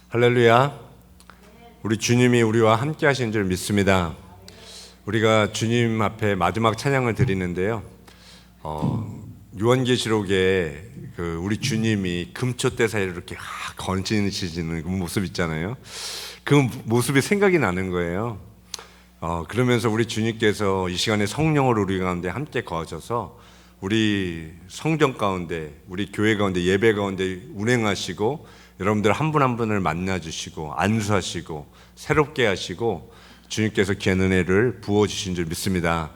할렐루야. 우리 주님이 우리와 함께 하신 줄 믿습니다. 우리가 주님 앞에 마지막 찬양을 드리는데요. 요한계시록에 우리 주님이 금초대 사이로 이렇게 건지시는 그 모습 있잖아요. 그 모습이 생각이 나는 거예요. 그러면서 우리 주님께서 이 시간에 성령으로 우리 가운데 함께 거하셔서 우리 성전 가운데, 우리 교회 가운데, 예배 가운데 운행하시고 여러분들 한 분 한 분을 만나주시고 안수하시고 새롭게 하시고 주님께서 귀한 은혜를 부어주신 줄 믿습니다.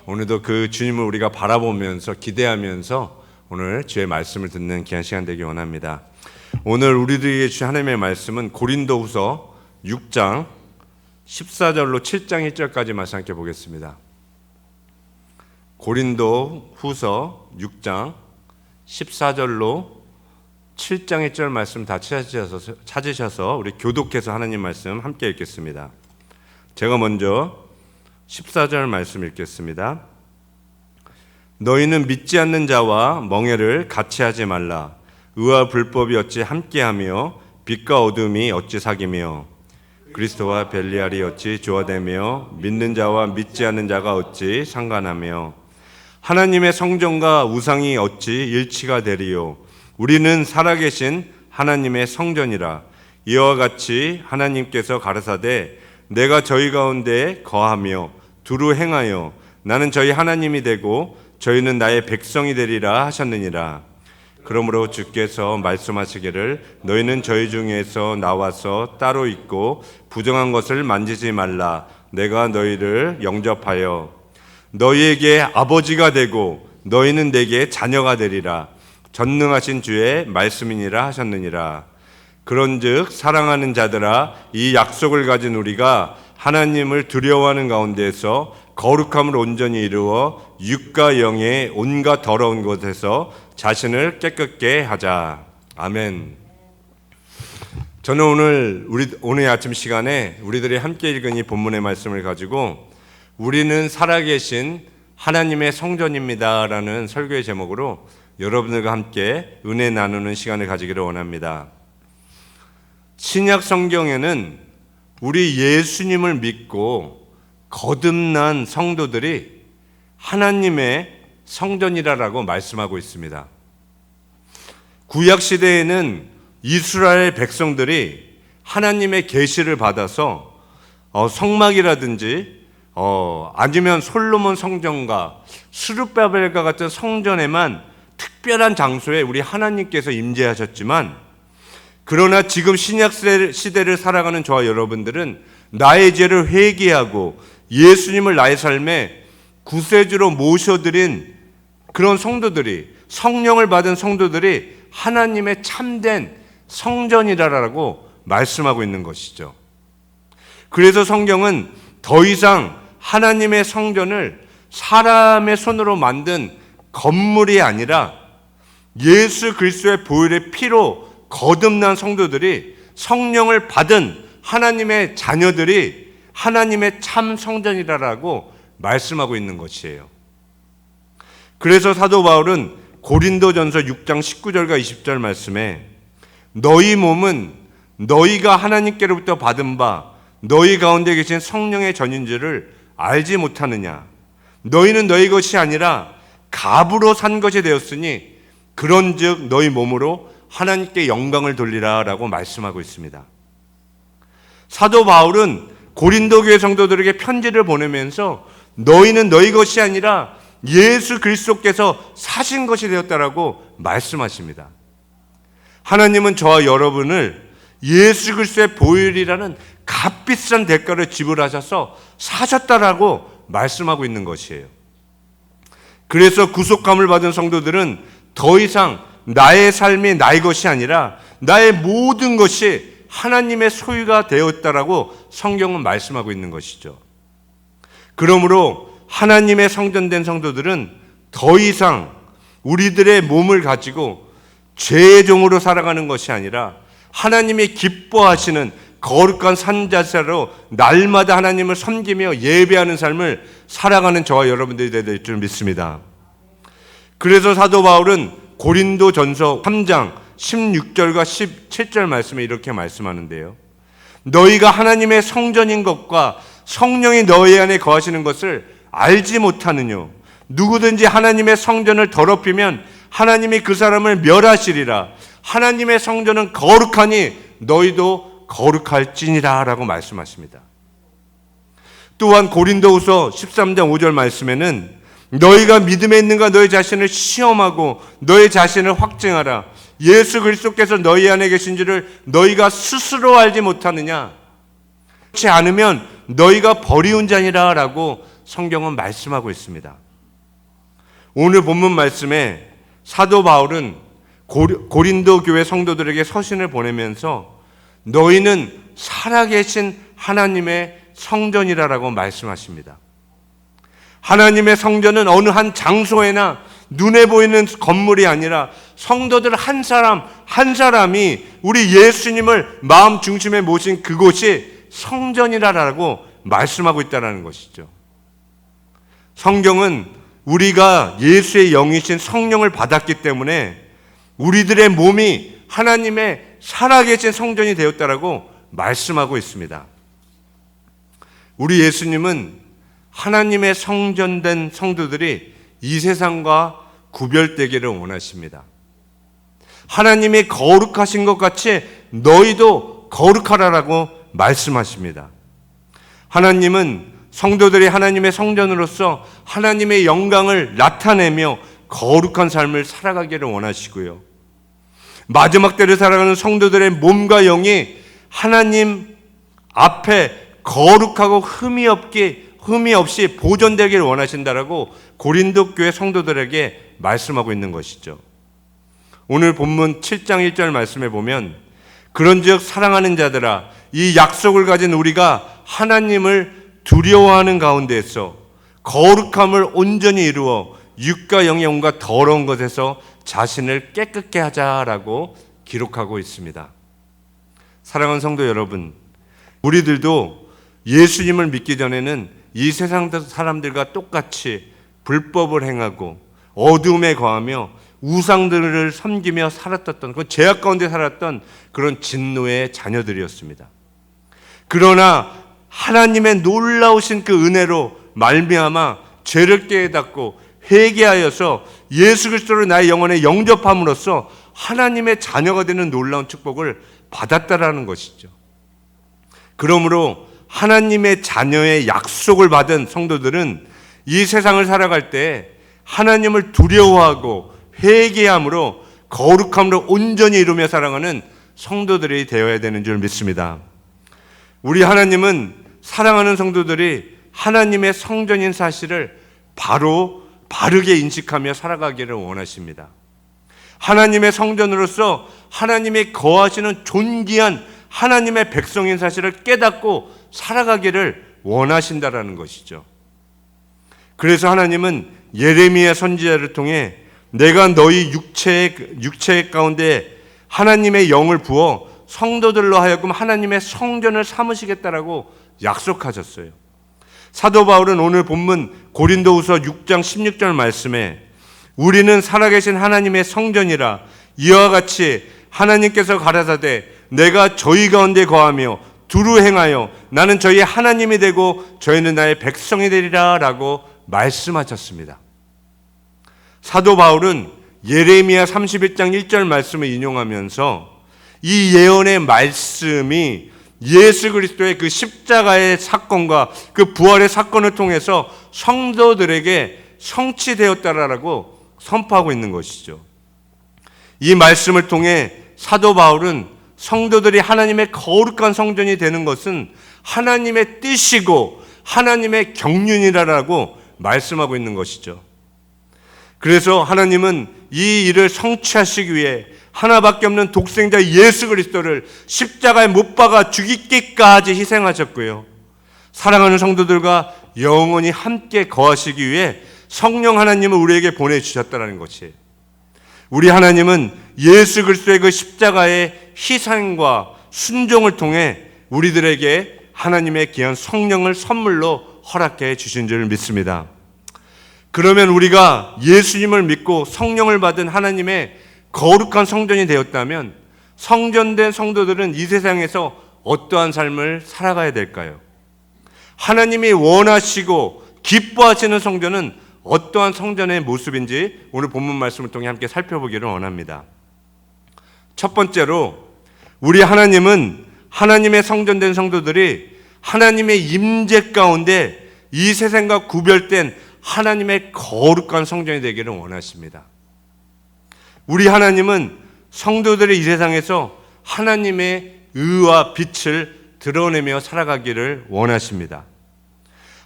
오늘도 그 주님을 우리가 바라보면서 기대하면서 오늘 주의 말씀을 듣는 귀한 시간 되기 원합니다. 오늘 우리들에게 주신 하나님의 말씀은 고린도후서 6장 14절로 7장 1절까지 말씀 함께 보겠습니다. 고린도후서 6장 14절로 7장 1절 말씀 다 찾으셔서 우리 교독해서 하나님 말씀 함께 읽겠습니다. 제가 먼저 14절 말씀 읽겠습니다. 너희는 믿지 않는 자와 멍에를 같이 하지 말라. 의와 불법이 어찌 함께하며 빛과 어둠이 어찌 사귀며 그리스도와 벨리알이 어찌 조화되며 믿는 자와 믿지 않는 자가 어찌 상관하며 하나님의 성전과 우상이 어찌 일치가 되리요. 우리는 살아계신 하나님의 성전이라. 이와 같이 하나님께서 가라사대 내가 저희 가운데 거하며 두루 행하여 나는 저희 하나님이 되고 저희는 나의 백성이 되리라 하셨느니라. 그러므로 주께서 말씀하시기를 너희는 저희 중에서 나와서 따로 있고 부정한 것을 만지지 말라. 내가 너희를 영접하여 너희에게 아버지가 되고 너희는 내게 자녀가 되리라. 전능하신 주의 말씀이니라 하셨느니라. 그런즉 사랑하는 자들아 이 약속을 가진 우리가 하나님을 두려워하는 가운데에서 거룩함을 온전히 이루어 육과 영의 온갖 더러운 것에서 자신을 깨끗게 하자. 아멘. 저는 오늘 아침 시간에 우리들이 함께 읽은 이 본문의 말씀을 가지고 우리는 살아계신 하나님의 성전입니다라는 설교의 제목으로 여러분들과 함께 은혜 나누는 시간을 가지기를 원합니다. 신약 성경에는 우리 예수님을 믿고 거듭난 성도들이 하나님의 성전이라고 말씀하고 있습니다. 구약 시대에는 이스라엘 백성들이 하나님의 계시를 받아서 성막이라든지 아니면 솔로몬 성전과 스룹바벨과 같은 성전에만 특별한 장소에 우리 하나님께서 임재하셨지만, 그러나 지금 신약 시대를 살아가는 저와 여러분들은 나의 죄를 회개하고 예수님을 나의 삶에 구세주로 모셔드린 그런 성도들이, 성령을 받은 성도들이 하나님의 참된 성전이라고 말씀하고 있는 것이죠. 그래서 성경은 더 이상 하나님의 성전을 사람의 손으로 만든 건물이 아니라 예수 그리스도의 보혈의 피로 거듭난 성도들이, 성령을 받은 하나님의 자녀들이 하나님의 참 성전이라고 말씀하고 있는 것이에요. 그래서 사도 바울은 고린도전서 6장 19절과 20절 말씀에 너희 몸은 너희가 하나님께로부터 받은 바 너희 가운데 계신 성령의 전인 줄을 알지 못하느냐. 너희는 너희 것이 아니라 값으로 산 것이 되었으니 그런즉 너희 몸으로 하나님께 영광을 돌리라 라고 말씀하고 있습니다. 사도 바울은 고린도 교회 성도들에게 편지를 보내면서 너희는 너희 것이 아니라 예수 그리스도께서 사신 것이 되었다라고 말씀하십니다. 하나님은 저와 여러분을 예수 그리스도의 보혈이라는 값비싼 대가를 지불하셔서 사셨다라고 말씀하고 있는 것이에요. 그래서 구속감을 받은 성도들은 더 이상 나의 삶이 나의 것이 아니라 나의 모든 것이 하나님의 소유가 되었다라고 성경은 말씀하고 있는 것이죠. 그러므로 하나님의 성전된 성도들은 더 이상 우리들의 몸을 가지고 죄의 종으로 살아가는 것이 아니라 하나님이 기뻐하시는 거룩한 산자세로 날마다 하나님을 섬기며 예배하는 삶을 살아가는 저와 여러분들이 될 줄 믿습니다. 그래서 사도 바울은 고린도전서 3장 16절과 17절 말씀에 이렇게 말씀하는데요. 너희가 하나님의 성전인 것과 성령이 너희 안에 거하시는 것을 알지 못하느뇨. 누구든지 하나님의 성전을 더럽히면 하나님이 그 사람을 멸하시리라. 하나님의 성전은 거룩하니 너희도 거룩할지니라 라고 말씀하십니다. 또한 고린도후서 13장 5절 말씀에는 너희가 믿음에 있는가 너희 자신을 시험하고 너희 자신을 확증하라. 예수 그리스도께서 너희 안에 계신 줄을 너희가 스스로 알지 못하느냐. 그렇지 않으면 너희가 버리운 자니라 라고 성경은 말씀하고 있습니다. 오늘 본문 말씀에 사도 바울은 고린도 교회 성도들에게 서신을 보내면서 너희는 살아계신 하나님의 성전이라고 말씀하십니다. 하나님의 성전은 어느 한 장소에나 눈에 보이는 건물이 아니라 성도들 한 사람 한 사람이 우리 예수님을 마음 중심에 모신 그곳이 성전이라고 말씀하고 있다는 것이죠. 성경은 우리가 예수의 영이신 성령을 받았기 때문에 우리들의 몸이 하나님의 살아계신 성전이 되었다라고 말씀하고 있습니다. 우리 예수님은 하나님의 성전된 성도들이 이 세상과 구별되기를 원하십니다. 하나님이 거룩하신 것 같이 너희도 거룩하라라고 말씀하십니다. 하나님은 성도들이 하나님의 성전으로서 하나님의 영광을 나타내며 거룩한 삶을 살아가기를 원하시고요. 마지막 때를 살아가는 성도들의 몸과 영이 하나님 앞에 거룩하고 흠이 없이 보존되기를 원하신다라고 고린도 교회 성도들에게 말씀하고 있는 것이죠. 오늘 본문 7장 1절 말씀에 보면 그런즉 사랑하는 자들아 이 약속을 가진 우리가 하나님을 두려워하는 가운데에서 거룩함을 온전히 이루어 육과 영의 온갖 더러운 것에서 자신을 깨끗게 하자라고 기록하고 있습니다. 사랑하는 성도 여러분, 우리들도 예수님을 믿기 전에는 이 세상 사람들과 똑같이 불법을 행하고 어둠에 거하며 우상들을 섬기며 살았던 그 죄악 가운데 살았던 그런 진노의 자녀들이었습니다. 그러나 하나님의 놀라우신 그 은혜로 말미암아 죄를 깨닫고 회개하여서 예수 그리스도를 나의 영혼에 영접함으로써 하나님의 자녀가 되는 놀라운 축복을 받았다라는 것이죠. 그러므로 하나님의 자녀의 약속을 받은 성도들은 이 세상을 살아갈 때 하나님을 두려워하고 회개함으로 거룩함으로 온전히 이루며 살아가는 성도들이 되어야 되는 줄 믿습니다. 우리 하나님은 사랑하는 성도들이 하나님의 성전인 사실을 바르게 인식하며 살아가기를 원하십니다. 하나님의 성전으로서 하나님이 거하시는 존귀한 하나님의 백성인 사실을 깨닫고 살아가기를 원하신다라는 것이죠. 그래서 하나님은 예레미야 선지자를 통해 내가 너희 육체 가운데 하나님의 영을 부어 성도들로 하여금 하나님의 성전을 삼으시겠다라고 약속하셨어요. 사도 바울은 오늘 본문 고린도후서 6장 16절 말씀에 우리는 살아계신 하나님의 성전이라 이와 같이 하나님께서 가라사대 내가 저희 가운데 거하며 두루 행하여 나는 저희의 하나님이 되고 저희는 나의 백성이 되리라 라고 말씀하셨습니다. 사도 바울은 예레미야 31장 1절 말씀을 인용하면서 이 예언의 말씀이 예수 그리스도의 그 십자가의 사건과 그 부활의 사건을 통해서 성도들에게 성취되었다라고 선포하고 있는 것이죠. 이 말씀을 통해 사도 바울은 성도들이 하나님의 거룩한 성전이 되는 것은 하나님의 뜻이고 하나님의 경륜이라고 말씀하고 있는 것이죠. 그래서 하나님은 이 일을 성취하시기 위해 하나밖에 없는 독생자 예수 그리스도를 십자가에 못 박아 죽이기까지 희생하셨고요. 사랑하는 성도들과 영원히 함께 거하시기 위해 성령 하나님을 우리에게 보내주셨다는 것이에요. 우리 하나님은 예수 그리스도의 그 십자가의 희생과 순종을 통해 우리들에게 하나님의 귀한 성령을 선물로 허락해 주신 줄 믿습니다. 그러면 우리가 예수님을 믿고 성령을 받은 하나님의 거룩한 성전이 되었다면 성전된 성도들은 이 세상에서 어떠한 삶을 살아가야 될까요? 하나님이 원하시고 기뻐하시는 성전은 어떠한 성전의 모습인지 오늘 본문 말씀을 통해 함께 살펴보기를 원합니다. 첫 번째로 우리 하나님은 하나님의 성전된 성도들이 하나님의 임재 가운데 이 세상과 구별된 하나님의 거룩한 성전이 되기를 원하십니다. 우리 하나님은 성도들이 이 세상에서 하나님의 의와 빛을 드러내며 살아가기를 원하십니다.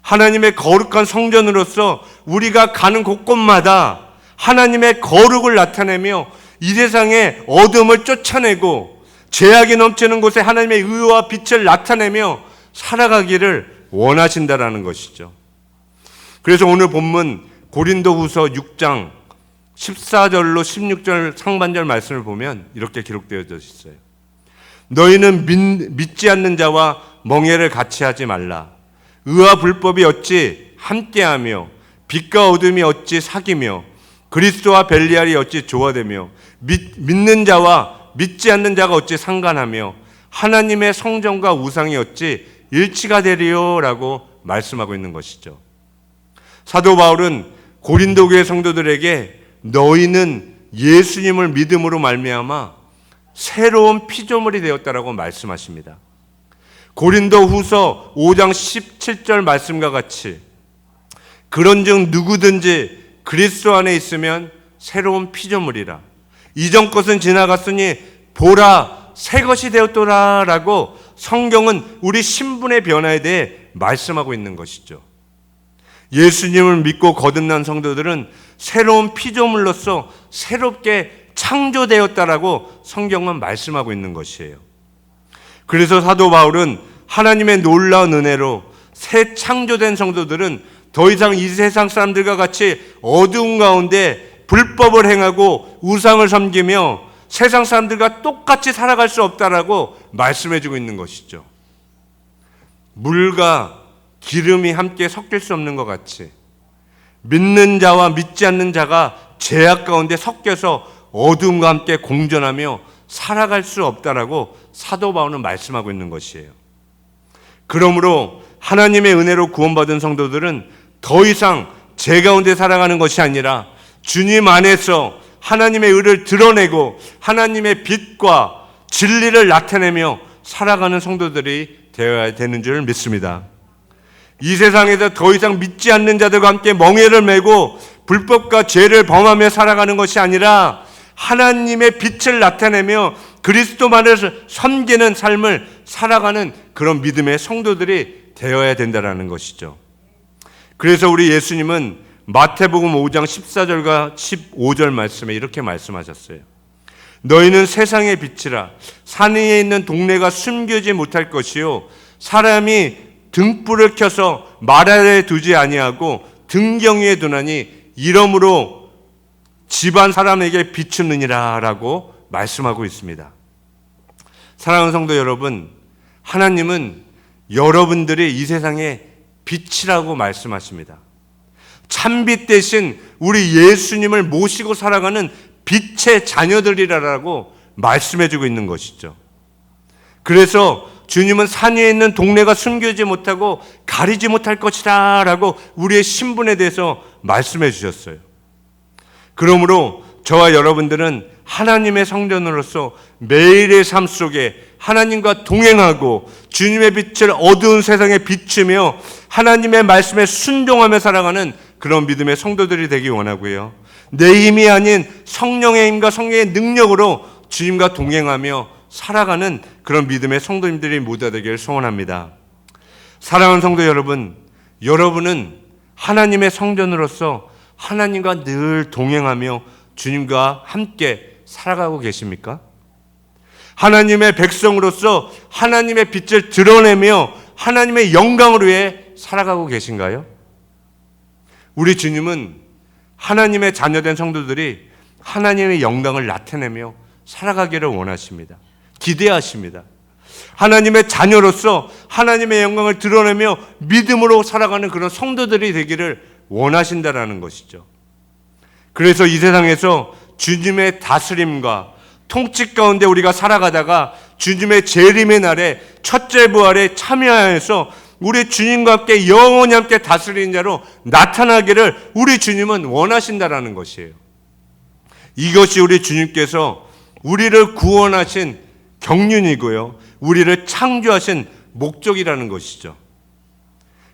하나님의 거룩한 성전으로서 우리가 가는 곳곳마다 하나님의 거룩을 나타내며 이 세상의 어둠을 쫓아내고 죄악이 넘치는 곳에 하나님의 의와 빛을 나타내며 살아가기를 원하신다라는 것이죠. 그래서 오늘 본문 고린도후서 6장 14절로 16절 상반절 말씀을 보면 이렇게 기록되어져 있어요. 너희는 믿지 않는 자와 멍에를 같이 하지 말라. 의와 불법이 어찌 함께하며 빛과 어둠이 어찌 사귀며 그리스도와 벨리알이 어찌 조화되며 믿는 자와 믿지 않는 자가 어찌 상관하며 하나님의 성전과 우상이 어찌 일치가 되리요라고 말씀하고 있는 것이죠. 사도 바울은 고린도 교회 성도들에게 너희는 예수님을 믿음으로 말미암아 새로운 피조물이 되었다라고 말씀하십니다. 고린도 후서 5장 17절 말씀과 같이 그런즉 누구든지 그리스도 안에 있으면 새로운 피조물이라. 이전 것은 지나갔으니 보라 새 것이 되었더라 라고 성경은 우리 신분의 변화에 대해 말씀하고 있는 것이죠. 예수님을 믿고 거듭난 성도들은 새로운 피조물로서 새롭게 창조되었다라고 성경은 말씀하고 있는 것이에요. 그래서 사도 바울은 하나님의 놀라운 은혜로 새 창조된 성도들은 더 이상 이 세상 사람들과 같이 어두운 가운데 불법을 행하고 우상을 섬기며 세상 사람들과 똑같이 살아갈 수 없다라고 말씀해주고 있는 것이죠. 물과 기름이 함께 섞일 수 없는 것 같이 믿는 자와 믿지 않는 자가 죄악 가운데 섞여서 어둠과 함께 공존하며 살아갈 수 없다라고 사도 바울은 말씀하고 있는 것이에요. 그러므로 하나님의 은혜로 구원받은 성도들은 더 이상 죄 가운데 살아가는 것이 아니라 주님 안에서 하나님의 의를 드러내고 하나님의 빛과 진리를 나타내며 살아가는 성도들이 되어야 되는 줄 믿습니다. 이 세상에서 더 이상 믿지 않는 자들과 함께 멍에를 메고 불법과 죄를 범하며 살아가는 것이 아니라 하나님의 빛을 나타내며 그리스도만을 섬기는 삶을 살아가는 그런 믿음의 성도들이 되어야 된다는 것이죠. 그래서 우리 예수님은 마태복음 5장 14절과 15절 말씀에 이렇게 말씀하셨어요. 너희는 세상의 빛이라. 산 위에 있는 동네가 숨기지 못할 것이요 사람이 등불을 켜서 말 아래에 두지 아니하고 등경 위에 두나니 이러므로 집안 사람에게 비추느니라 라고 말씀하고 있습니다. 사랑하는 성도 여러분, 하나님은 여러분들이 이 세상의 빛이라고 말씀하십니다. 참빛 대신 우리 예수님을 모시고 살아가는 빛의 자녀들이라고 말씀해주고 있는 것이죠. 그래서 주님은 산 위에 있는 동네가 숨기지 못하고 가리지 못할 것이다 라고 우리의 신분에 대해서 말씀해 주셨어요. 그러므로 저와 여러분들은 하나님의 성전으로서 매일의 삶 속에 하나님과 동행하고 주님의 빛을 어두운 세상에 비추며 하나님의 말씀에 순종하며 살아가는 그런 믿음의 성도들이 되기 원하고요. 내 힘이 아닌 성령의 힘과 성령의 능력으로 주님과 동행하며 살아가는 그런 믿음의 성도님들이 모두 되기를 소원합니다. 사랑하는 성도 여러분, 여러분은 하나님의 성전으로서 하나님과 늘 동행하며 주님과 함께 살아가고 계십니까? 하나님의 백성으로서 하나님의 빛을 드러내며 하나님의 영광을 위해 살아가고 계신가요? 우리 주님은 하나님의 자녀된 성도들이 하나님의 영광을 나타내며 살아가기를 원하십니다. 기대하십니다. 하나님의 자녀로서 하나님의 영광을 드러내며 믿음으로 살아가는 그런 성도들이 되기를 원하신다라는 것이죠. 그래서 이 세상에서 주님의 다스림과 통치 가운데 우리가 살아가다가 주님의 재림의 날에 첫째 부활에 참여하여서 우리 주님과 함께 영원히 함께 다스리는 자로 나타나기를 우리 주님은 원하신다라는 것이에요. 이것이 우리 주님께서 우리를 구원하신 경륜이고요, 우리를 창조하신 목적이라는 것이죠.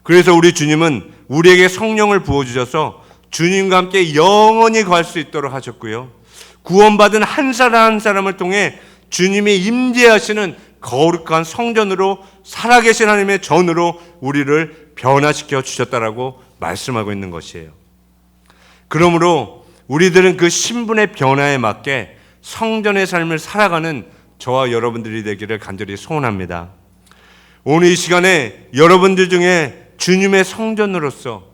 그래서 우리 주님은 우리에게 성령을 부어주셔서 주님과 함께 영원히 갈 수 있도록 하셨고요, 구원받은 한 사람 한 사람을 통해 주님이 임재하시는 거룩한 성전으로, 살아계신 하나님의 전으로 우리를 변화시켜 주셨다라고 말씀하고 있는 것이에요. 그러므로 우리들은 그 신분의 변화에 맞게 성전의 삶을 살아가는 저와 여러분들이 되기를 간절히 소원합니다. 오늘 이 시간에 여러분들 중에 주님의 성전으로서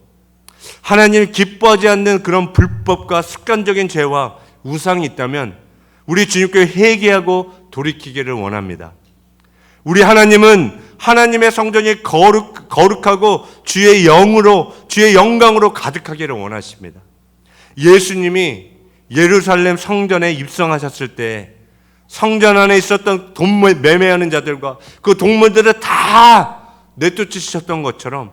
하나님 기뻐하지 않는 그런 불법과 습관적인 죄와 우상이 있다면 우리 주님께 회개하고 돌이키기를 원합니다. 우리 하나님은 하나님의 성전이 거룩하고 주의 영으로, 주의 영광으로 가득하기를 원하십니다. 예수님이 예루살렘 성전에 입성하셨을 때 성전 안에 있었던 동물 매매하는 자들과 그 동물들을 다 내쫓으셨던 것처럼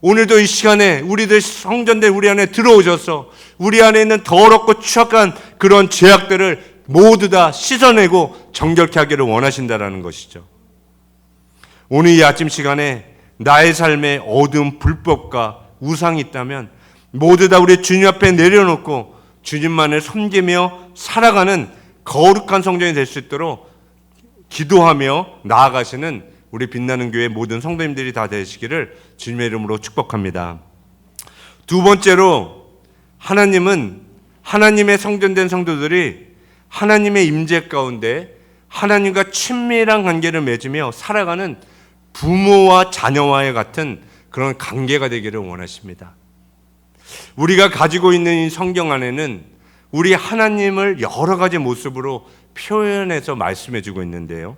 오늘도 이 시간에 우리들 성전된 우리 안에 들어오셔서 우리 안에 있는 더럽고 추악한 그런 죄악들을 모두 다 씻어내고 정결케 하기를 원하신다라는 것이죠. 오늘 이 아침 시간에 나의 삶에 어두운 불법과 우상이 있다면 모두 다 우리 주님 앞에 내려놓고 주님만을 섬기며 살아가는 거룩한 성전이 될 수 있도록 기도하며 나아가시는 우리 빛나는 교회 모든 성도님들이 다 되시기를 주님의 이름으로 축복합니다. 두 번째로, 하나님은 하나님의 성전된 성도들이 하나님의 임재 가운데 하나님과 친밀한 관계를 맺으며 살아가는 부모와 자녀와의 같은 그런 관계가 되기를 원하십니다. 우리가 가지고 있는 이 성경 안에는 우리 하나님을 여러 가지 모습으로 표현해서 말씀해 주고 있는데요.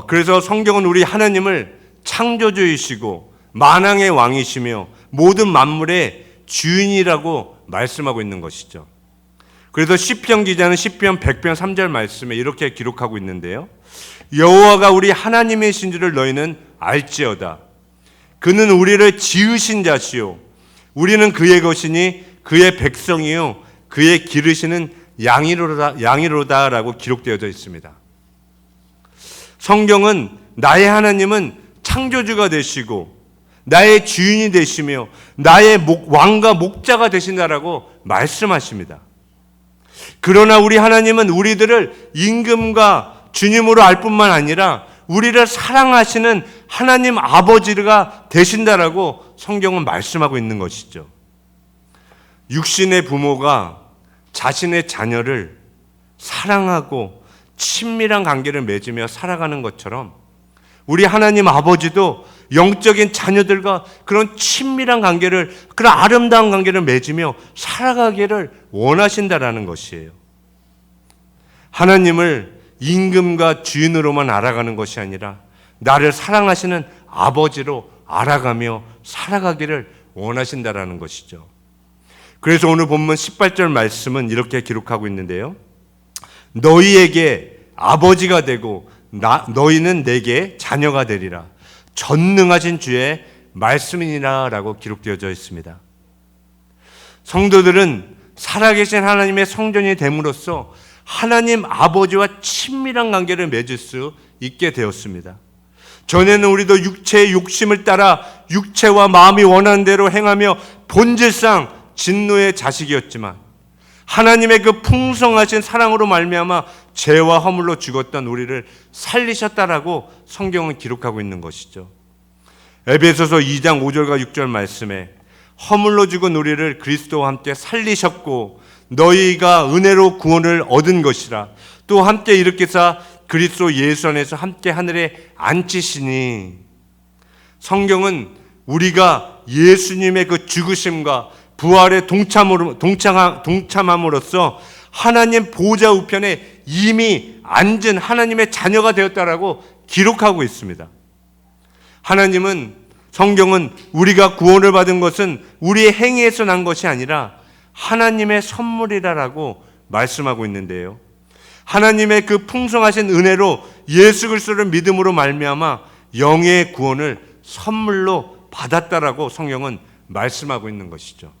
그래서 성경은 우리 하나님을 창조주이시고 만왕의 왕이시며 모든 만물의 주인이라고 말씀하고 있는 것이죠. 그래서 시편 기자는 시편 100편 3절 말씀에 이렇게 기록하고 있는데요. 여호와가 우리 하나님이신 줄을 너희는 알지어다. 그는 우리를 지으신 자시요 우리는 그의 것이니 그의 백성이요 그의 기르시는 양이로다라고 기록되어져 있습니다. 성경은 나의 하나님은 창조주가 되시고 나의 주인이 되시며 나의 왕과 목자가 되신다라고 말씀하십니다. 그러나 우리 하나님은 우리들을 임금과 주님으로 알 뿐만 아니라 우리를 사랑하시는 하나님 아버지가 되신다라고 성경은 말씀하고 있는 것이죠. 육신의 부모가 자신의 자녀를 사랑하고 친밀한 관계를 맺으며 살아가는 것처럼 우리 하나님 아버지도 영적인 자녀들과 그런 친밀한 관계를, 그런 아름다운 관계를 맺으며 살아가기를 원하신다라는 것이에요. 하나님을 임금과 주인으로만 알아가는 것이 아니라 나를 사랑하시는 아버지로 알아가며 살아가기를 원하신다라는 것이죠. 그래서 오늘 본문 18절 말씀은 이렇게 기록하고 있는데요. 너희에게 아버지가 되고 너희는 내게 자녀가 되리라. 전능하신 주의 말씀이니라 라고 기록되어져 있습니다. 성도들은 살아계신 하나님의 성전이 됨으로써 하나님 아버지와 친밀한 관계를 맺을 수 있게 되었습니다. 전에는 우리도 육체의 욕심을 따라 육체와 마음이 원하는 대로 행하며 본질상 진노의 자식이었지만 하나님의 그 풍성하신 사랑으로 말미암아 죄와 허물로 죽었던 우리를 살리셨다라고 성경은 기록하고 있는 것이죠. 에베소서 2장 5절과 6절 말씀에 허물로 죽은 우리를 그리스도와 함께 살리셨고 너희가 은혜로 구원을 얻은 것이라. 또 함께 일으키사 그리스도 예수 안에서 함께 하늘에 앉히시니. 성경은 우리가 예수님의 그 죽으심과 부활에 동참함으로써 하나님 보좌 우편에 이미 앉은 하나님의 자녀가 되었다라고 기록하고 있습니다. 성경은 우리가 구원을 받은 것은 우리의 행위에서 난 것이 아니라 하나님의 선물이라고 말씀하고 있는데요. 하나님의 그 풍성하신 은혜로 예수 그리스도를 믿음으로 말미암아 영의 구원을 선물로 받았다라고 성경은 말씀하고 있는 것이죠.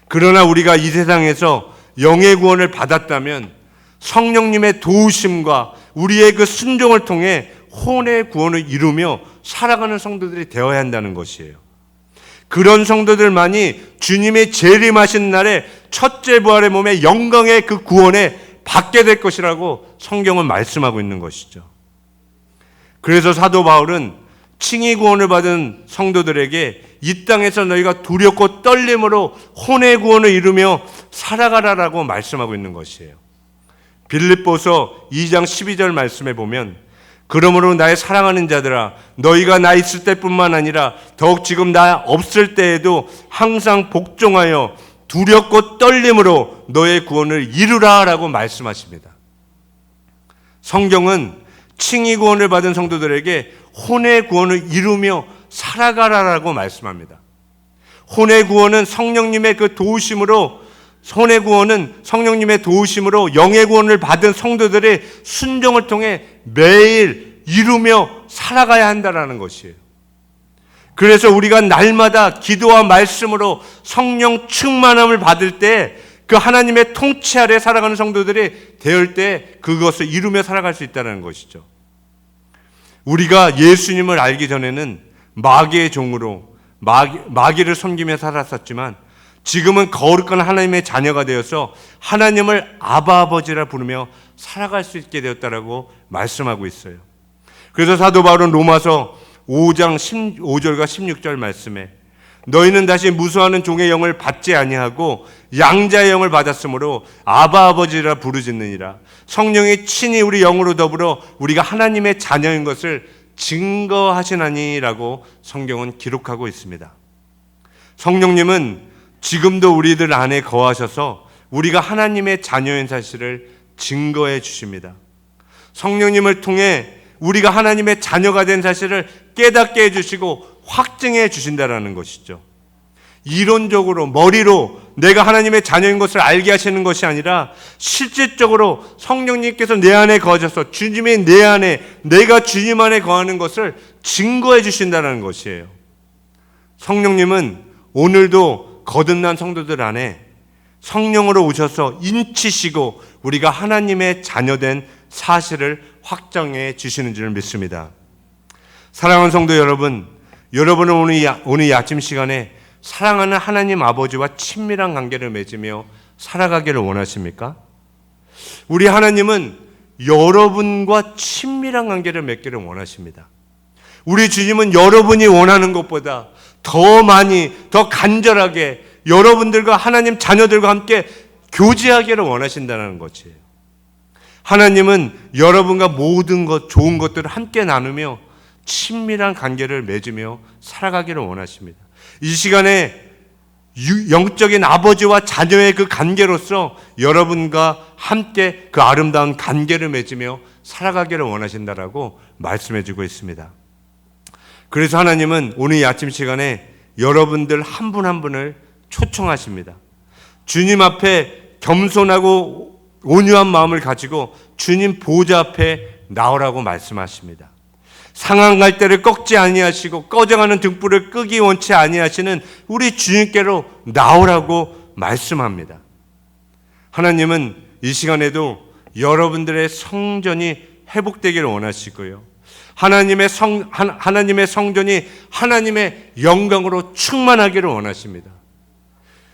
그러나 우리가 이 세상에서 영의 구원을 받았다면 성령님의 도우심과 우리의 그 순종을 통해 혼의 구원을 이루며 살아가는 성도들이 되어야 한다는 것이에요. 그런 성도들만이 주님의 재림하신 날에 첫째 부활의 몸의 영광의 그 구원에 받게 될 것이라고 성경은 말씀하고 있는 것이죠. 그래서 사도 바울은 칭의 구원을 받은 성도들에게 이 땅에서 너희가 두렵고 떨림으로 혼의 구원을 이루며 살아가라라고 말씀하고 있는 것이에요. 빌립보서 2장 12절 말씀에 보면 그러므로 나의 사랑하는 자들아 너희가 나 있을 때뿐만 아니라 더욱 지금 나 없을 때에도 항상 복종하여 두렵고 떨림으로 너의 구원을 이루라라고 말씀하십니다. 성경은 칭의 구원을 받은 성도들에게 혼의 구원을 이루며 살아가라라고 말씀합니다. 혼의 구원은 성령님의 그 도우심으로 혼의 구원은 성령님의 도우심으로 영의 구원을 받은 성도들의 순종을 통해 매일 이루며 살아가야 한다는 것이에요. 그래서 우리가 날마다 기도와 말씀으로 성령 충만함을 받을 때 그 하나님의 통치 아래 살아가는 성도들이 되을 때 그것을 이루며 살아갈 수 있다는 것이죠. 우리가 예수님을 알기 전에는 마귀의 종으로 마귀를 섬기며 살았었지만 지금은 거룩한 하나님의 자녀가 되어서 하나님을 아바 아버지라 부르며 살아갈 수 있게 되었다라고 말씀하고 있어요. 그래서 사도 바울은 로마서 5장 15절과 16절 말씀에 너희는 다시 무수하는 종의 영을 받지 아니하고 양자의 영을 받았으므로 아바 아버지라 부르짖느니라. 성령이 친히 우리 영으로 더불어 우리가 하나님의 자녀인 것을 증거하시나니라고 성경은 기록하고 있습니다. 성령님은 지금도 우리들 안에 거하셔서 우리가 하나님의 자녀인 사실을 증거해 주십니다. 성령님을 통해 우리가 하나님의 자녀가 된 사실을 깨닫게 해주시고 확증해 주신다는 것이죠. 이론적으로 머리로 내가 하나님의 자녀인 것을 알게 하시는 것이 아니라 실질적으로 성령님께서 내 안에 거하셔서 주님이 내 안에 내가 주님 안에 거하는 것을 증거해 주신다는 것이에요. 성령님은 오늘도 거듭난 성도들 안에 성령으로 오셔서 인치시고 우리가 하나님의 자녀된 사실을 확정해 주시는 줄 믿습니다. 사랑하는 성도 여러분, 여러분은 오늘 이 아침 시간에 사랑하는 하나님 아버지와 친밀한 관계를 맺으며 살아가기를 원하십니까? 우리 하나님은 여러분과 친밀한 관계를 맺기를 원하십니다. 우리 주님은 여러분이 원하는 것보다 더 많이, 더 간절하게 여러분들과 하나님 자녀들과 함께 교제하기를 원하신다는 것이에요. 하나님은 여러분과 모든 것, 좋은 것들을 함께 나누며 친밀한 관계를 맺으며 살아가기를 원하십니다. 이 시간에 영적인 아버지와 자녀의 그 관계로서 여러분과 함께 그 아름다운 관계를 맺으며 살아가기를 원하신다라고 말씀해주고 있습니다. 그래서 하나님은 오늘 이 아침 시간에 여러분들 한 분 한 분을 초청하십니다. 주님 앞에 겸손하고 온유한 마음을 가지고 주님 보좌 앞에 나오라고 말씀하십니다. 상한 갈대를 꺾지 아니하시고 꺼져가는 등불을 끄기 원치 아니하시는 우리 주님께로 나오라고 말씀합니다. 하나님은 이 시간에도 여러분들의 성전이 회복되기를 원하시고요. 하나님의 성전이 하나님의 영광으로 충만하기를 원하십니다.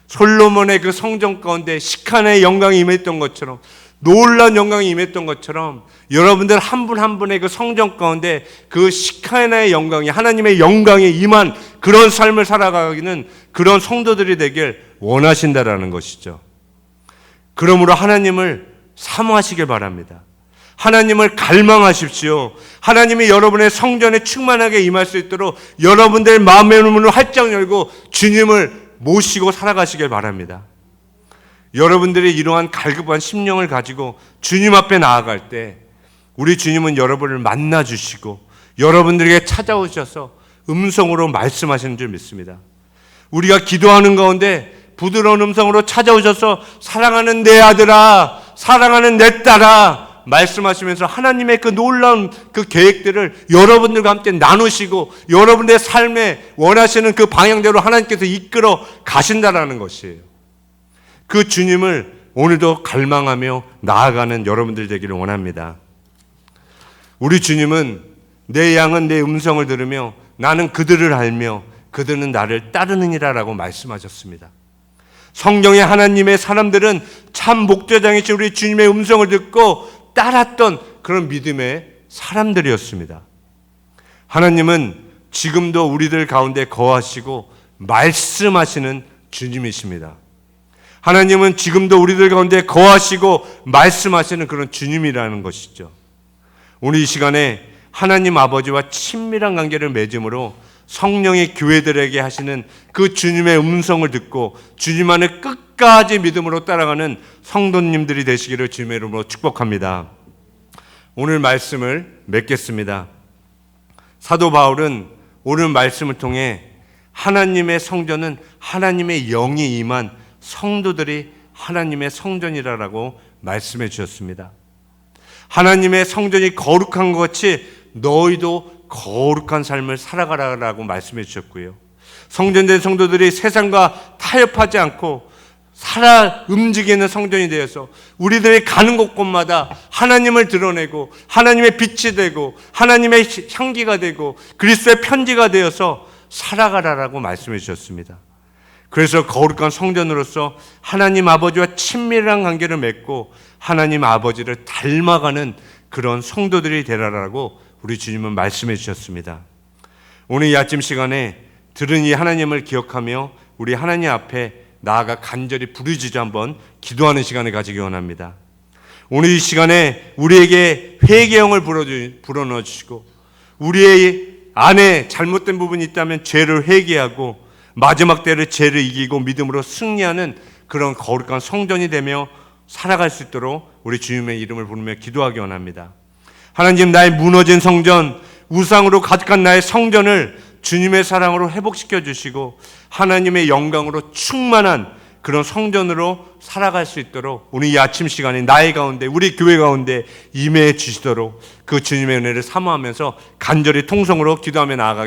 솔로몬의 그 성전 가운데 시칸의 영광이 임했던 것처럼, 놀라운 영광이 임했던 것처럼 여러분들 한 분 한 분의 그 성전 가운데 그 시카나의 영광이, 하나님의 영광이 임한 그런 삶을 살아가기는 그런 성도들이 되길 원하신다라는 것이죠. 그러므로 하나님을 사모하시길 바랍니다. 하나님을 갈망하십시오. 하나님이 여러분의 성전에 충만하게 임할 수 있도록 여러분들 마음의 문을 활짝 열고 주님을 모시고 살아가시길 바랍니다. 여러분들이 이러한 갈급한 심령을 가지고 주님 앞에 나아갈 때 우리 주님은 여러분을 만나 주시고 여러분들에게 찾아오셔서 음성으로 말씀하시는 줄 믿습니다. 우리가 기도하는 가운데 부드러운 음성으로 찾아오셔서 사랑하는 내 아들아, 사랑하는 내 딸아 말씀하시면서 하나님의 그 놀라운 그 계획들을 여러분들과 함께 나누시고 여러분의 삶에 원하시는 그 방향대로 하나님께서 이끌어 가신다라는 것이에요. 그 주님을 오늘도 갈망하며 나아가는 여러분들 되기를 원합니다. 우리 주님은 내 양은 내 음성을 들으며 나는 그들을 알며 그들은 나를 따르느니라라고 말씀하셨습니다. 성경의 하나님의 사람들은 참 목자장이신 우리 주님의 음성을 듣고 따랐던 그런 믿음의 사람들이었습니다. 하나님은 지금도 우리들 가운데 거하시고 말씀하시는 주님이십니다. 하나님은 지금도 우리들 가운데 거하시고 말씀하시는 그런 주님이라는 것이죠. 오늘 이 시간에 하나님 아버지와 친밀한 관계를 맺음으로 성령의 교회들에게 하시는 그 주님의 음성을 듣고 주님 안에 끝까지 믿음으로 따라가는 성도님들이 되시기를 주님의 이름으로 축복합니다. 오늘 말씀을 맺겠습니다. 사도 바울은 오늘 말씀을 통해 하나님의 성전은 하나님의 영이 임한 성도들이 하나님의 성전이라고 말씀해 주셨습니다. 하나님의 성전이 거룩한 것 같이 너희도 거룩한 삶을 살아가라고 말씀해 주셨고요. 성전된 성도들이 세상과 타협하지 않고 살아 움직이는 성전이 되어서 우리들이 가는 곳곳마다 하나님을 드러내고 하나님의 빛이 되고 하나님의 향기가 되고 그리스도의 편지가 되어서 살아가라라고 말씀해 주셨습니다. 그래서 거룩한 성전으로서 하나님 아버지와 친밀한 관계를 맺고 하나님 아버지를 닮아가는 그런 성도들이 되라라고 우리 주님은 말씀해 주셨습니다. 오늘 이 아침 시간에 들은 이 하나님을 기억하며 우리 하나님 앞에 나아가 간절히 부르짖어 한번 기도하는 시간을 가지기 원합니다. 오늘 이 시간에 우리에게 회개의 영을 불어넣어 주시고 우리의 안에 잘못된 부분이 있다면 죄를 회개하고 마지막 때를 죄를 이기고 믿음으로 승리하는 그런 거룩한 성전이 되며 살아갈 수 있도록 우리 주님의 이름을 부르며 기도하기 원합니다. 하나님, 나의 무너진 성전, 우상으로 가득한 나의 성전을 주님의 사랑으로 회복시켜 주시고 하나님의 영광으로 충만한 그런 성전으로 살아갈 수 있도록 오늘 이 아침 시간에 나의 가운데 우리 교회 가운데 임해 주시도록 그 주님의 은혜를 사모하면서 간절히 통성으로 기도하며 나아가겠습니다.